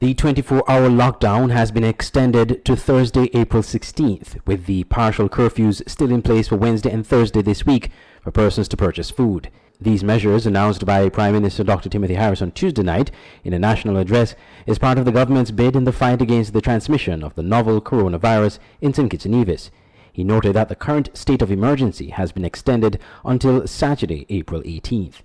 The 24-hour lockdown has been extended to Thursday, April 16th, with the partial curfews still in place for Wednesday and Thursday this week for persons to purchase food. These measures, announced by Prime Minister Dr. Timothy Harris on Tuesday night in a national address, is part of the government's bid in the fight against the transmission of the novel coronavirus in St. Kitts and Nevis. He noted that the current state of emergency has been extended until Saturday, April 18th.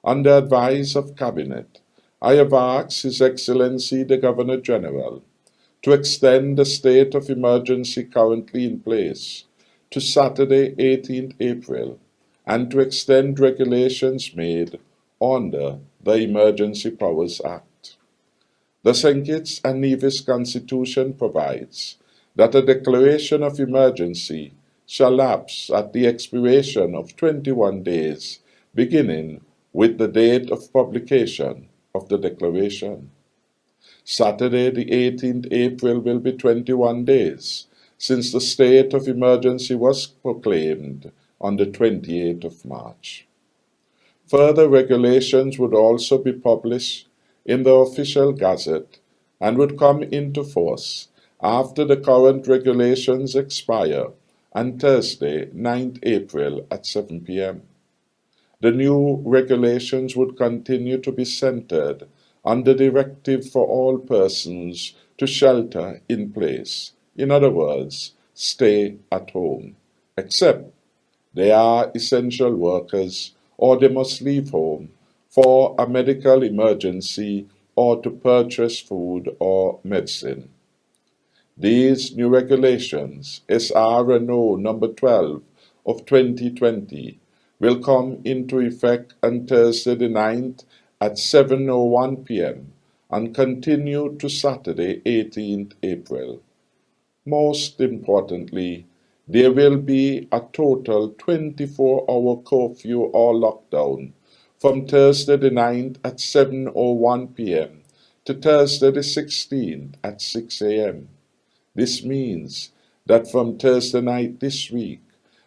Under advice of Cabinet, I have asked His Excellency the Governor-General to extend the state of emergency currently in place to Saturday, 18th April, and to extend regulations made under the Emergency Powers Act. The St. Kitts and Nevis Constitution provides that a declaration of emergency shall lapse at the expiration of 21 days, beginning with the date of publication of the declaration. Saturday, the 18th April, will be 21 days since the state of emergency was proclaimed on the 28th of March. Further regulations would also be published in the official gazette and would come into force after the current regulations expire on Thursday, 9th April at 7 p.m. The new regulations would continue to be centered on the directive for all persons to shelter in place. In other words, stay at home, except they are essential workers or they must leave home for a medical emergency or to purchase food or medicine. These new regulations, SRNO number 12 of 2020, will come into effect on Thursday the 9th at 7:01 p.m. and continue to Saturday, 18th April. Most importantly, there will be a total 24-hour curfew or lockdown from Thursday the 9th at 7:01 p.m. to Thursday the 16th at 6 a.m. This means that from Thursday night this week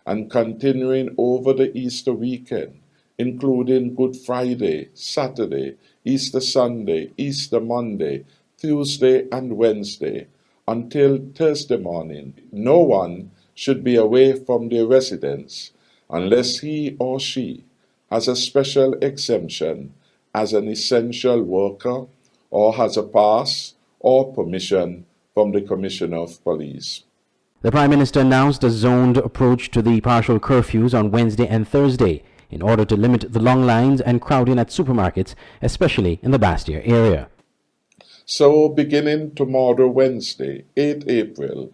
and continuing over the Easter weekend, including Good Friday, Saturday, Easter Sunday, Easter Monday, Tuesday and Wednesday, until Thursday morning, no one should be away from their residence unless he or she has a special exemption as an essential worker or has a pass or permission from the Commissioner of Police. The Prime Minister announced a zoned approach to the partial curfews on Wednesday and Thursday in order to limit the long lines and crowding at supermarkets, especially in the Bastia area. So, beginning tomorrow, Wednesday, 8th April,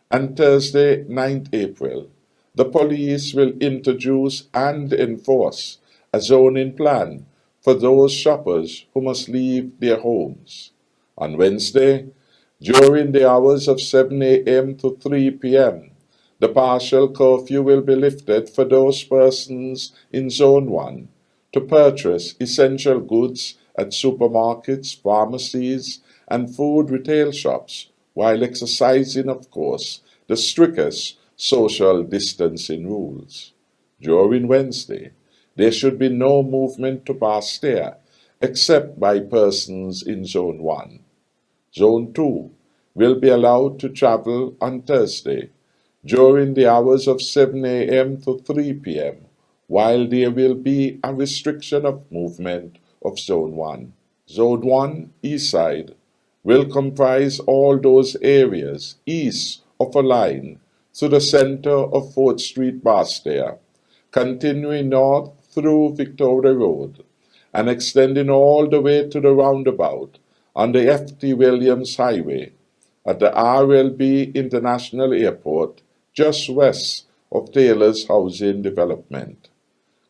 and Thursday, 9th April, the police will introduce and enforce a zoning plan for those shoppers who must leave their homes. On Wednesday, during the hours of 7 a.m. to 3 p.m., the partial curfew will be lifted for those persons in Zone 1 to purchase essential goods at supermarkets, pharmacies, and food retail shops, while exercising, of course, the strictest social distancing rules. During Wednesday, there should be no movement to Bastia except by persons in Zone 1. Zone 2 will be allowed to travel on Thursday during the hours of 7 a.m. to 3 p.m., while there will be a restriction of movement of Zone 1. Zone 1, East Side, will comprise all those areas east of a line to the center of 4th Street, Bastia, continuing north through Victoria Road, and extending all the way to the roundabout on the F.T. Williams Highway at the RLB International Airport just west of Taylor's Housing Development.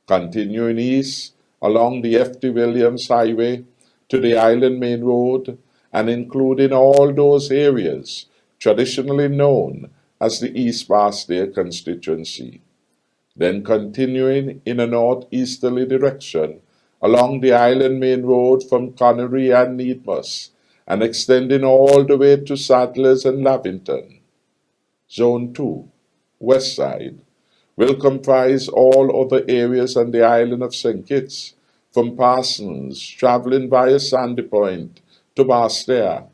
Continuing east along the F.T. Williams Highway to the Island Main Road and including all those areas traditionally known as the East Bastia constituency. Then continuing in a northeasterly direction along the Island Main Road from Connery and Needmouth and extending all the way to Sadlers and Lavington. Zone 2, West Side, will comprise all other areas on the island of St. Kitts, from persons traveling via Sandy Point to Bastia,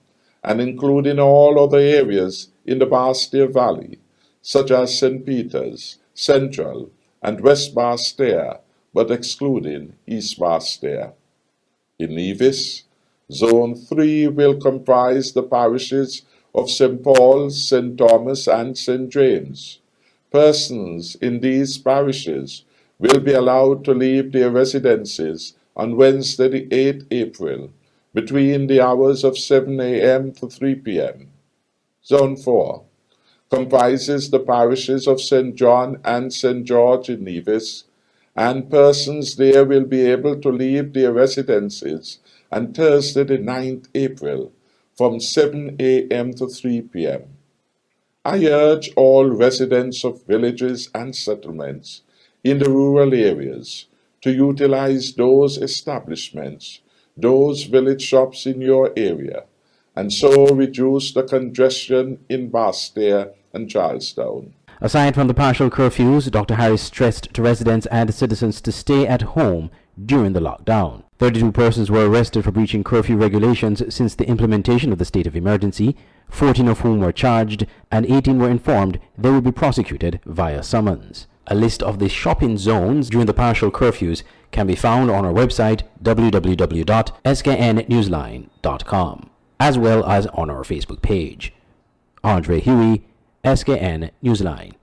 and including all other areas in the Barstair Valley, such as St. Peter's, Central, and West Barstair, but excluding East Barstair. In Nevis, Zone 3 will comprise the parishes of St. Paul's, St. Thomas, and St. James. Persons in these parishes will be allowed to leave their residences on Wednesday, the 8th April, between the hours of 7 a.m. to 3 p.m. Zone 4 comprises the parishes of St. John and St. George in Nevis, and persons there will be able to leave their residences on Thursday, the 9th April, from 7 a.m. to 3 p.m. I urge all residents of villages and settlements in the rural areas to utilize those establishments, those village shops in your area, and so reduce the congestion in Barstair and Charlestown. Aside from the partial curfews, Dr. Harris stressed to residents and citizens to stay at home during the lockdown. 32 persons were arrested for breaching curfew regulations since the implementation of the state of emergency, 14 of whom were charged, and 18 were informed they will be prosecuted via summons. A list of the shopping zones during the partial curfews can be found on our website www.sknnewsline.com, as well as on our Facebook page. Andre Huey, SKN Newsline.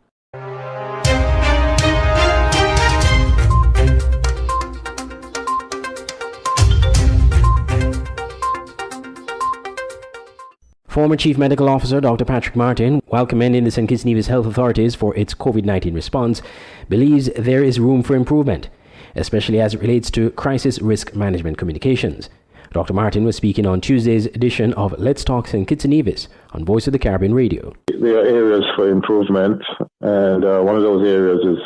Former Chief Medical Officer Dr. Patrick Martin, while commending the St. Kitts Nevis Health authorities for its COVID-19 response, believes there is room for improvement, especially as it relates to crisis risk management communications. Dr. Martin was speaking on Tuesday's edition of Let's Talk St. Kitts and Nevis on Voice of the Caribbean Radio. There are areas for improvement, and one of those areas is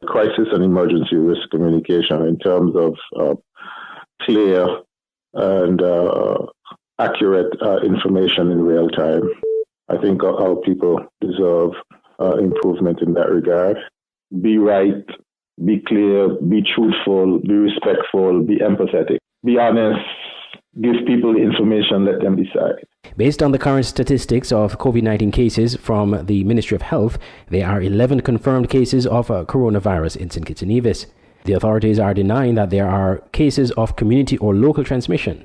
crisis and emergency risk communication in terms of clear and accurate information in real time. I think our people deserve improvement in that regard. Be right, be clear, be truthful, be respectful, be empathetic, be honest, give people the information, let them decide. Based on the current statistics of COVID-19 cases from the Ministry of Health, there are 11 confirmed cases of coronavirus in St. Kitts and Nevis. The authorities are denying that there are cases of community or local transmission.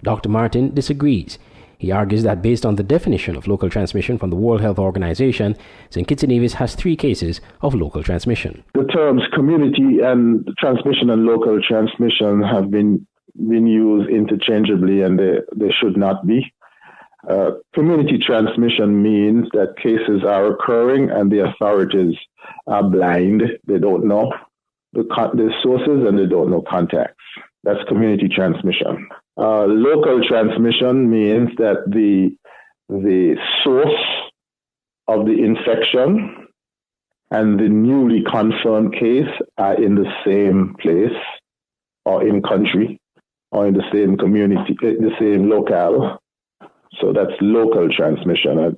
Dr. Martin disagrees. He argues that based on the definition of local transmission from the World Health Organization, St. Kitts and Nevis has 3 cases of local transmission. The terms community and transmission and local transmission have been used interchangeably, and they should not be. Community transmission means that cases are occurring and the authorities are blind. They don't know the sources and they don't know contacts. That's community transmission. Local transmission means that the source of the infection and the newly confirmed case are in the same place or in country or in the same community, in the same locale. So that's local transmission.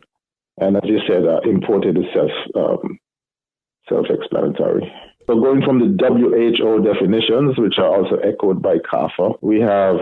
And as you said, imported is self-explanatory. So going from the WHO definitions, which are also echoed by CAFA, we have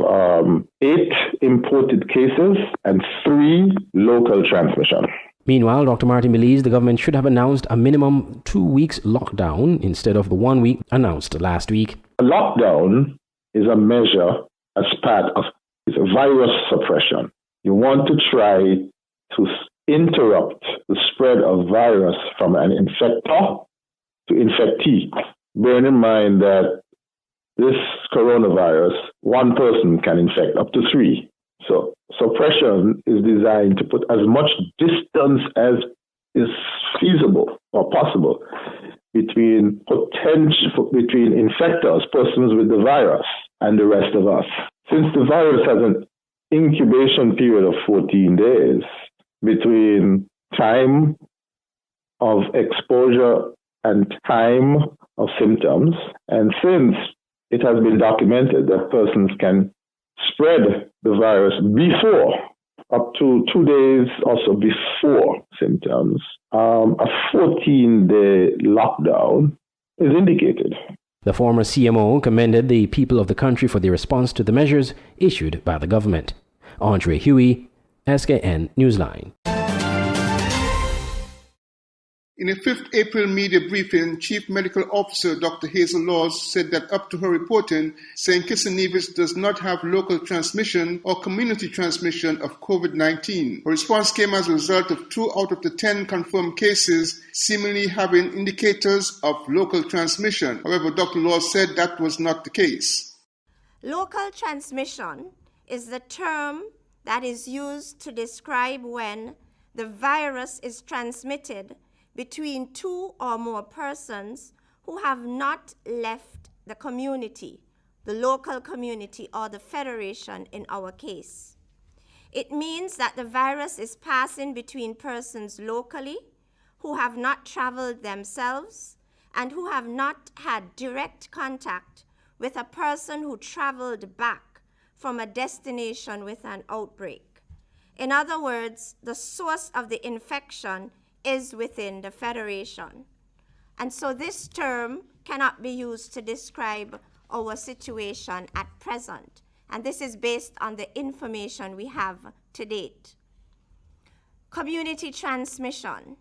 8 imported cases and 3 local transmission. Meanwhile, Dr. Martin believes the government should have announced a minimum 2 weeks lockdown instead of the 1 week announced last week. A lockdown is a measure as part of it's a virus suppression. You want to try to interrupt the spread of virus from an infector to infectee. Bearing in mind that this coronavirus, one person can infect up to 3. So suppression is designed to put as much distance as is feasible or possible between infectors, persons with the virus, and the rest of us. Since the virus has an incubation period of 14 days between time of exposure and time of symptoms, and since it has been documented that persons can spread the virus before, up to 2 days also before symptoms, a 14-day lockdown is indicated. The former CMO commended the people of the country for their response to the measures issued by the government. Andre Huey, SKN Newsline. In a 5th April media briefing, Chief Medical Officer Dr. Hazel North said that up to her reporting, St. Kitts and Nevis does not have local transmission or community transmission of COVID-19. Her response came as a result of 2 out of the 10 confirmed cases seemingly having indicators of local transmission. However, Dr. North said that was not the case. Local transmission is the term that is used to describe when the virus is transmitted between 2 or more persons who have not left the community, the local community or the federation in our case. It means that the virus is passing between persons locally who have not traveled themselves and who have not had direct contact with a person who traveled back from a destination with an outbreak. In other words, the source of the infection is within the federation. And so this term cannot be used to describe our situation at present. And this is based on the information we have to date. Community transmission,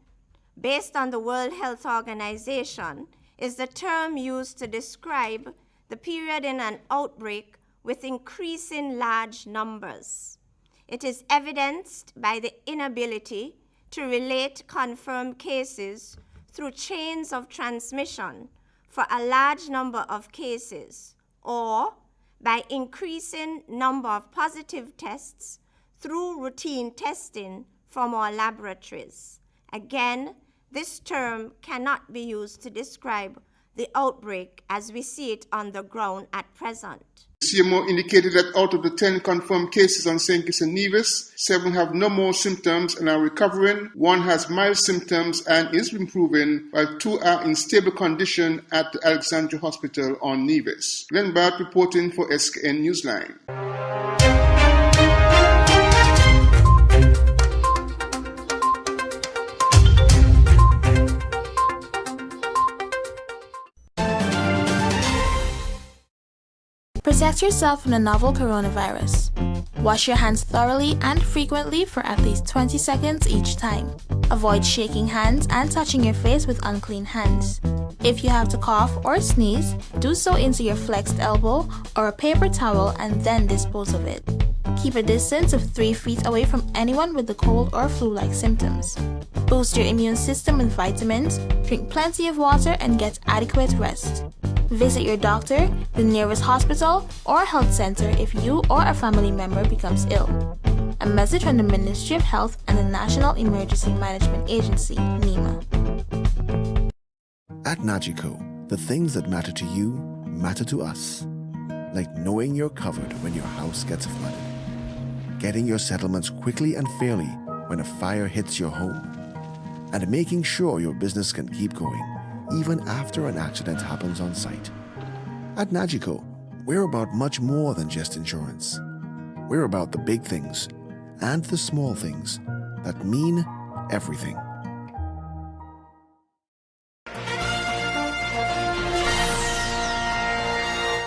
based on the World Health Organization, is the term used to describe the period in an outbreak with increasing large numbers. It is evidenced by the inability to relate confirmed cases through chains of transmission for a large number of cases, or by increasing number of positive tests through routine testing from our laboratories. Again, this term cannot be used to describe the outbreak as we see it on the ground at present. CMO indicated that out of the 10 confirmed cases on St. Kitts and Nevis, 7 have no more symptoms and are recovering, 1 has mild symptoms and is improving, while 2 are in stable condition at the Alexandria Hospital on Nevis. Glenn Bart reporting for SKN Newsline. Protect yourself from the novel coronavirus. Wash your hands thoroughly and frequently for at least 20 seconds each time. Avoid shaking hands and touching your face with unclean hands. If you have to cough or sneeze, do so into your flexed elbow or a paper towel and then dispose of it. Keep a distance of 3 feet away from anyone with the cold or flu-like symptoms. Boost your immune system with vitamins, drink plenty of water, and get adequate rest. Visit your doctor, the nearest hospital, or health center if you or a family member becomes ill. A message from the Ministry of Health and the National Emergency Management Agency, NEMA. At Nagico, the things that matter to you matter to us. Like knowing you're covered when your house gets flooded, getting your settlements quickly and fairly when a fire hits your home, and making sure your business can keep going even after an accident happens on site. At Nagico, we're about much more than just insurance. We're about the big things and the small things that mean everything.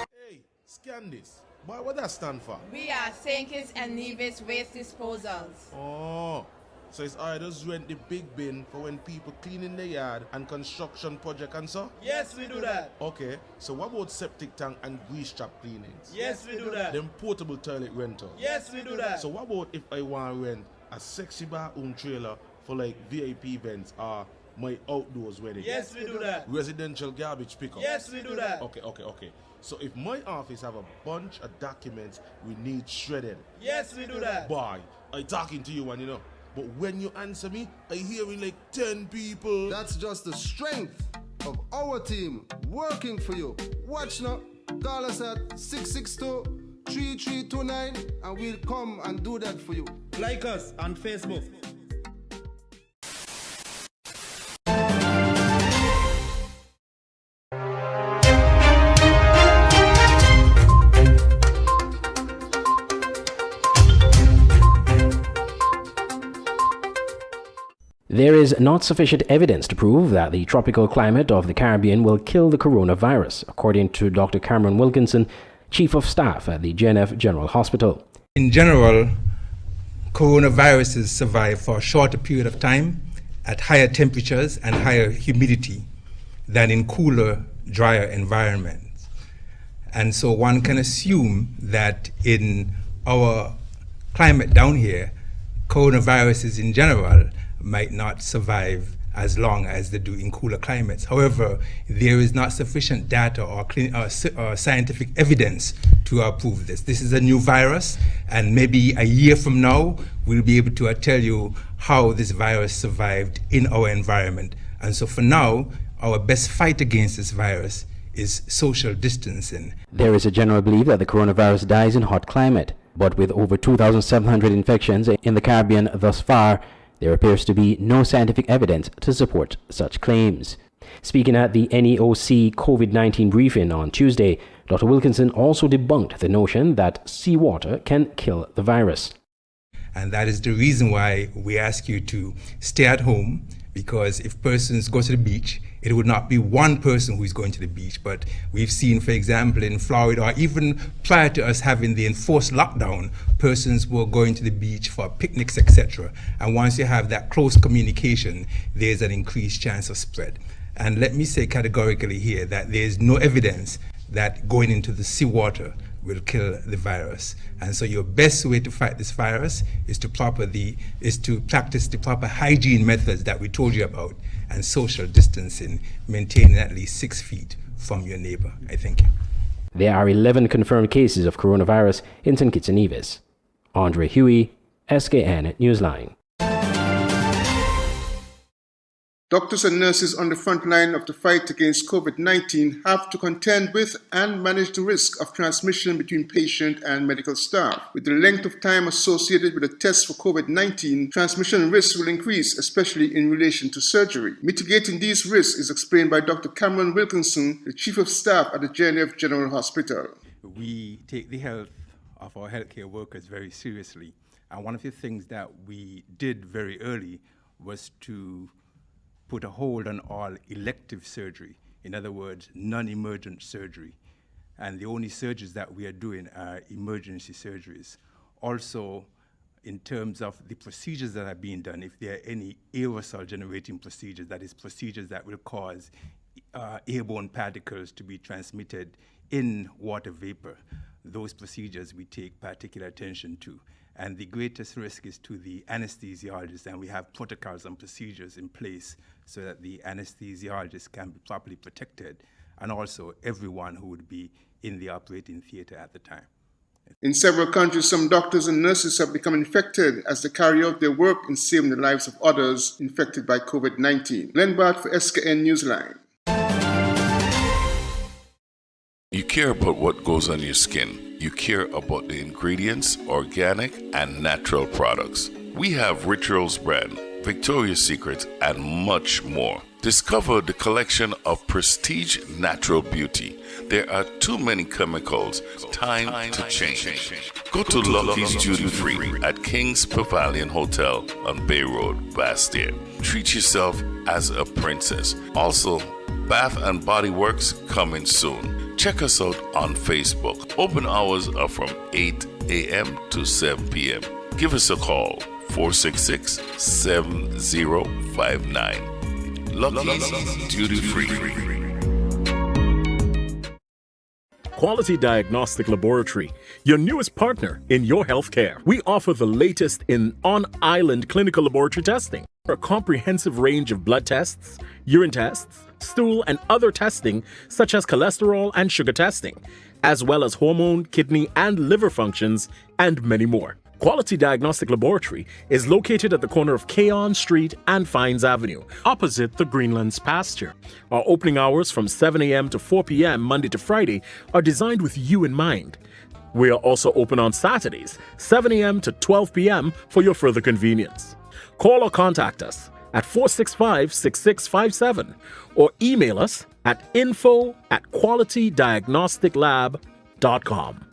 Hey, scan this. Boy, what that stand for? We are St. Kitts and Nevis Waste Disposals. Oh, so it's I just rent the big bin for when people cleaning the yard and construction project and so? Yes, we do that. Okay, so what about septic tank and grease trap cleanings? Yes, we do that. Them portable toilet rental? Yes, we do that. So what about if I want to rent a sexy bar trailer for like VIP events or my outdoors wedding? Yes, we do that. Residential garbage pickup? Yes, we do that. Okay. So if my office have a bunch of documents we need shredded? Yes, we do that. Boy, I talking to you and you know. But when you answer me, I hearing like 10 people. That's just the strength of our team working for you. Watch now. Call us at 662-3329 and we'll come and do that for you. Like us on Facebook. There is not sufficient evidence to prove that the tropical climate of the Caribbean will kill the coronavirus, according to Dr. Cameron Wilkinson, Chief of Staff at the GNF General Hospital. In general, coronaviruses survive for a shorter period of time at higher temperatures and higher humidity than in cooler, drier environments. And so one can assume that in our climate down here, coronaviruses in general might not survive as long as they do in cooler climates. However, there is not sufficient data or scientific evidence to prove this. This is a new virus, and maybe a year from now, we'll be able to tell you how this virus survived in our environment. And so for now, our best fight against this virus is social distancing. There is a general belief that the coronavirus dies in hot climate, but with over 2,700 infections in the Caribbean thus far, there appears to be no scientific evidence to support such claims. Speaking at the NEOC COVID-19 briefing on Tuesday, Dr. Wilkinson also debunked the notion that seawater can kill the virus. And that is the reason why we ask you to stay at home, because if persons go to the beach, it would not be one person who is going to the beach, but we've seen, for example, in Florida, or even prior to us having the enforced lockdown, persons were going to the beach for picnics, etc. And once you have that close communication, there's an increased chance of spread. And let me say categorically here that there's no evidence that going into the seawater will kill the virus. And so your best way to fight this virus is to practice the proper hygiene methods that we told you about, and social distancing, maintaining at least 6 feet from your neighbor. I thank you. There are 11 confirmed cases of coronavirus in St. Kitts and Nevis. Andre Huey, SKN Newsline. Doctors and nurses on the front line of the fight against COVID-19 have to contend with and manage the risk of transmission between patient and medical staff. With the length of time associated with a test for COVID-19, transmission risks will increase, especially in relation to surgery. Mitigating these risks is explained by Dr. Cameron Wilkinson, the Chief of Staff at the JNF General Hospital. We take the health of our healthcare workers very seriously. And one of the things that we did very early was to put a hold on all elective surgery, in other words, non-emergent surgery. And the only surgeries that we are doing are emergency surgeries. Also, in terms of the procedures that are being done, if there are any aerosol generating procedures, that is procedures that will cause airborne particles to be transmitted in water vapor, those procedures we take particular attention to. And the greatest risk is to the anesthesiologist, and we have protocols and procedures in place so that the anesthesiologist can be properly protected, and also everyone who would be in the operating theater at the time. In several countries, some doctors and nurses have become infected as they carry out their work in saving the lives of others infected by COVID-19. Len Bart for SKN Newsline. You care about what goes on your skin. You care about the ingredients, organic and natural products. We have Rituals brand, Victoria's Secret, and much more. Discover the collection of prestige natural beauty. There are too many chemicals. Time to change. Go to Lucky's Duty Free at King's Pavilion Hotel on Bay Road, Bastille. Treat yourself as a princess. Also, Bath and Body Works coming soon. Check us out on Facebook. Open hours are from 8 a.m. to 7 p.m. Give us a call, 466-7059. Lucky's Duty Free. Quality Diagnostic Laboratory, your newest partner in your healthcare. We offer the latest in on-island clinical laboratory testing. A comprehensive range of blood tests, urine tests, stool and other testing such as cholesterol and sugar testing, as well as hormone, kidney and liver functions, and many more. Quality Diagnostic Laboratory is located at the corner of Keon Street and Fines Avenue, opposite the Greenlands pasture. Our opening hours from 7 a.m. to 4 p.m. Monday to Friday are designed with you in mind. We are also open on Saturdays, 7 a.m. to 12 p.m. for your further convenience. Call or contact us at 465-6657 or email us at info@qualitydiagnosticlab.com.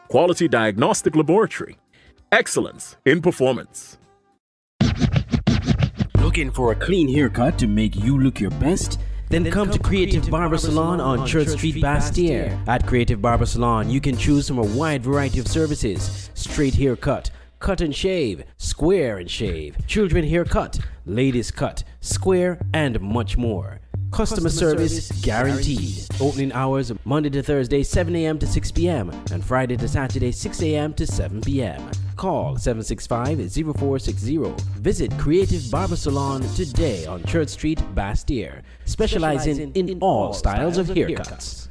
Quality Diagnostic Laboratory. Excellence in performance. Looking for a clean haircut to make you look your best? Then come to Creative Barber Salon on Church Street, Bastille. At Creative Barber Salon, you can choose from a wide variety of services: straight haircut, cut and shave, square and shave, children haircut, ladies cut, square, and much more. Customer service guaranteed. Opening hours Monday to Thursday 7 a.m. to 6 p.m. and Friday to Saturday 6 a.m. to 7 p.m. Call 765-0460. Visit Creative Barber Salon today on Church Street, Bastyr, specializing in all styles of haircuts.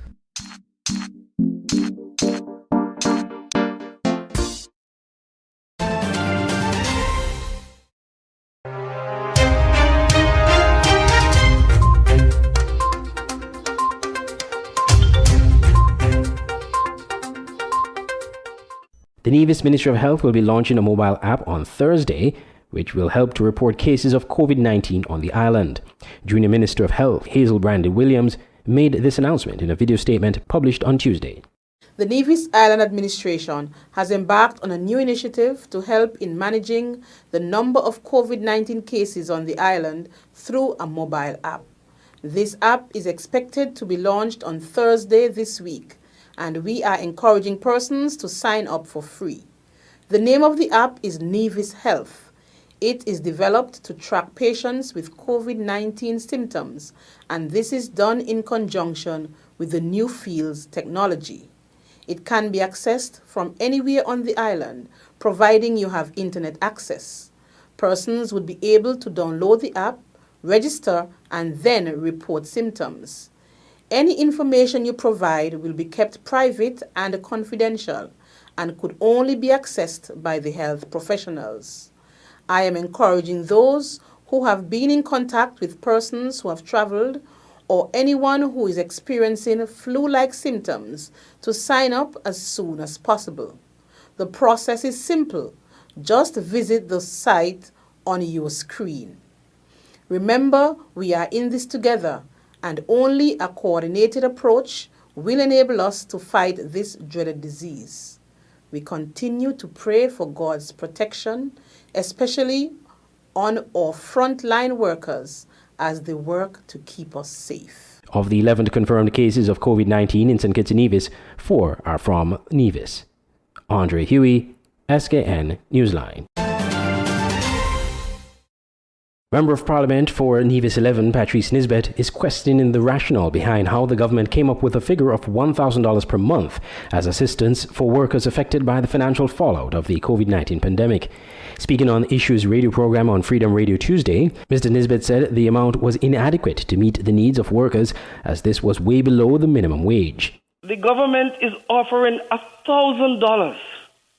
The Nevis Ministry of Health will be launching a mobile app on Thursday, which will help to report cases of COVID-19 on the island. Junior Minister of Health Hazel Williams made this announcement in a video statement published on Tuesday. The Nevis Island Administration has embarked on a new initiative to help in managing the number of COVID-19 cases on the island through a mobile app. This app is expected to be launched on Thursday this week, and we are encouraging persons to sign up for free. The name of the app is Nevis Health. It is developed to track patients with COVID-19 symptoms, and this is done in conjunction with the New Fields technology. It can be accessed from anywhere on the island, providing you have internet access. Persons would be able to download the app, register, and then report symptoms. Any information you provide will be kept private and confidential and could only be accessed by the health professionals. I am encouraging those who have been in contact with persons who have traveled or anyone who is experiencing flu-like symptoms to sign up as soon as possible. The process is simple. Just visit the site on your screen. Remember, we are in this together, and only a coordinated approach will enable us to fight this dreaded disease. We continue to pray for God's protection, especially on our frontline workers as they work to keep us safe. Of the 11 confirmed cases of COVID-19 in St. Kitts and Nevis, 4 are from Nevis. Andre Huey, SKN Newsline. Member of Parliament for Nevis 11, Patrice Nesmith, is questioning the rationale behind how the government came up with a figure of $1,000 per month as assistance for workers affected by the financial fallout of the COVID-19 pandemic. Speaking on Issues radio program on Freedom Radio Tuesday, Mr. Nesmith said the amount was inadequate to meet the needs of workers as this was way below the minimum wage. The government is offering $1,000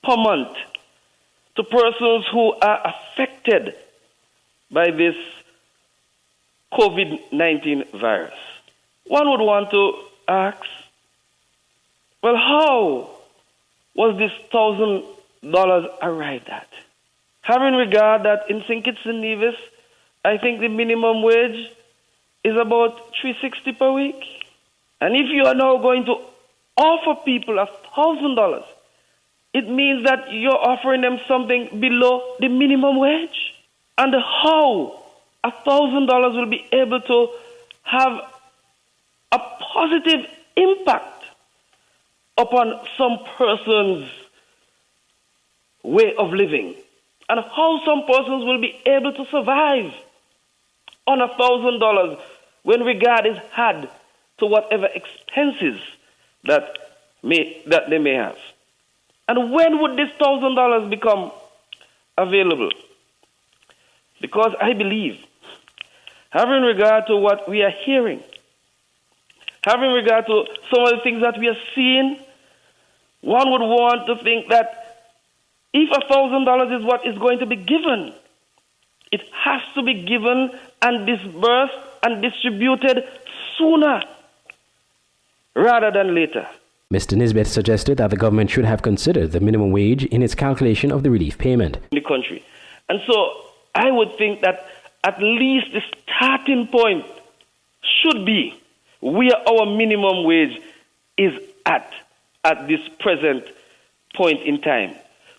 per month to persons who are affected by this COVID-19 virus. One would want to ask, well, how was this $1,000 arrived at? Having regard that in St. Kitts and Nevis, I think the minimum wage is about $360 per week. And if you are now going to offer people $1,000, it means that you're offering them something below the minimum wage. And how $1,000 will be able to have a positive impact upon some person's way of living, and how some persons will be able to survive on $1,000 when regard is had to whatever expenses that they may have. And when would this $1,000 become available? Because I believe, having regard to what we are hearing, having regard to some of the things that we are seeing, one would want to think that if $1,000 is what is going to be given, it has to be given and disbursed and distributed sooner rather than later. Mr. Nesmith suggested that the government should have considered the minimum wage in its calculation of the relief payment. In the country. And so I would think that at least the starting point should be where our minimum wage is at this present point in time.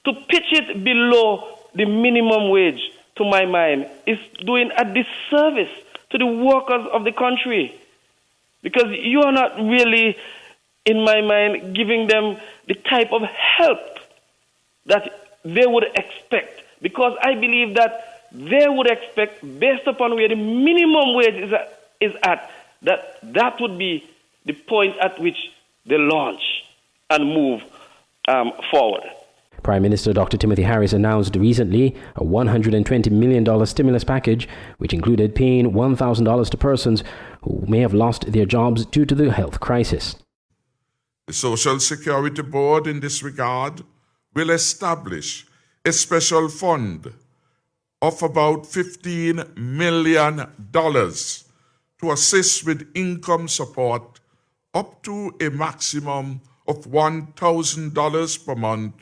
To pitch it below the minimum wage, to my mind, is doing a disservice to the workers of the country. Because you are not really, in my mind, giving them the type of help that they would expect, because I believe that they would expect, based upon where the minimum wage is at, that would be the point at which they launch and move forward. Prime Minister Dr. Timothy Harris announced recently a $120 million stimulus package, which included paying $1,000 to persons who may have lost their jobs due to the health crisis. The Social Security Board, in this regard, will establish a special fund of about $15 million to assist with income support up to a maximum of $1,000 per month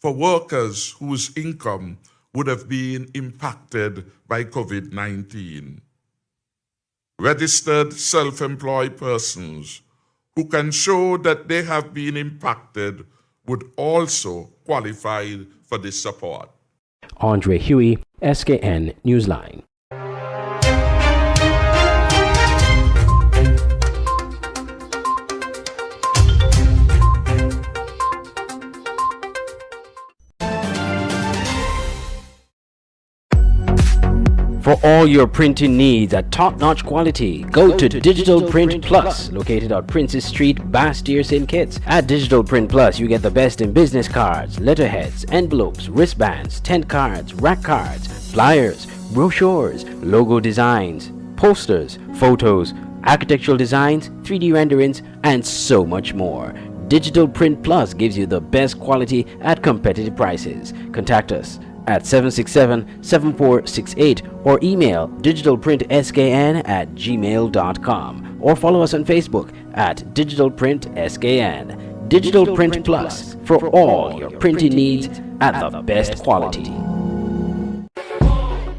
for workers whose income would have been impacted by COVID-19. Registered self-employed persons who can show that they have been impacted would also qualify for this support. Andre Huey, SKN Newsline. For all your printing needs at top-notch quality, go to Digital Print Plus, located on Princess Street, Bastyr, St. Kitts. At Digital Print Plus, you get the best in business cards, letterheads, envelopes, wristbands, tent cards, rack cards, flyers, brochures, logo designs, posters, photos, architectural designs, 3D renderings, and so much more. Digital Print Plus gives you the best quality at competitive prices. Contact us at 767-7468 or email digitalprintskn@gmail.com or follow us on Facebook at digitalprintskn. Digital Print Plus for all your printing needs at the best quality.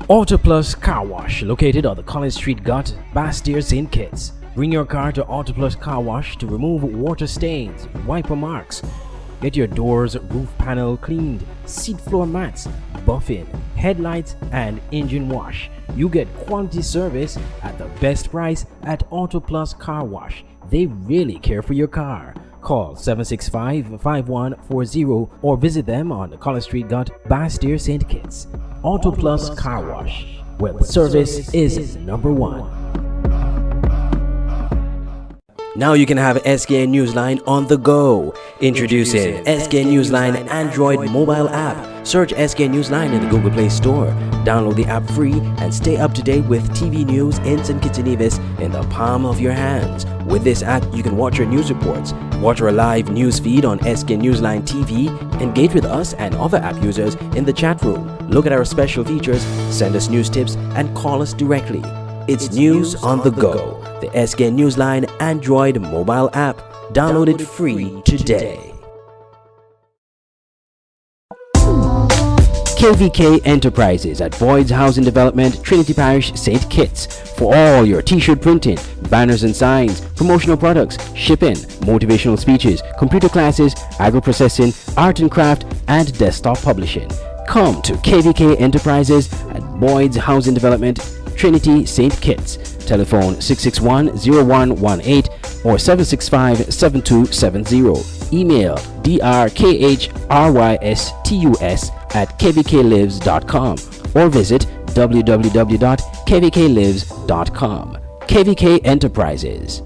Auto Plus Car Wash, located on the College Street Gut, Bastyr, St. Kitts. Bring your car to Auto Plus Car Wash to remove water stains, wiper marks. Get your doors, roof panel cleaned, seat floor mats, buffing, headlights, and engine wash. You get quality service at the best price at Auto Plus Car Wash. They really care for your car. Call 765-5140 or visit them on the College Street Gut, Bastyr, St. Kitts. Auto Plus Car Wash, where the service is number one. Now you can have SKN Newsline on the go. Introducing SKN Newsline Android mobile app. Search SKN Newsline in the Google Play Store. Download the app free and stay up to date with TV news in St. Kitts and Nevis in the palm of your hands. With this app, you can watch your news reports, watch our live news feed on SKN Newsline TV, engage with us and other app users in the chat room, look at our special features, send us news tips, and call us directly. It's news on the go. The SKN Newsline Android mobile app. Download it free today. KVK Enterprises at Boyd's Housing Development, Trinity Parish, St. Kitts. For all your t-shirt printing, banners and signs, promotional products, shipping, motivational speeches, computer classes, agro-processing, art and craft, and desktop publishing. Come to KVK Enterprises at Boyd's Housing Development, Trinity, St. Kitts. Telephone 661-0118 or 765-7270. Email drkhrystus@kvklives.com or visit www.kvklives.com. KVK Enterprises.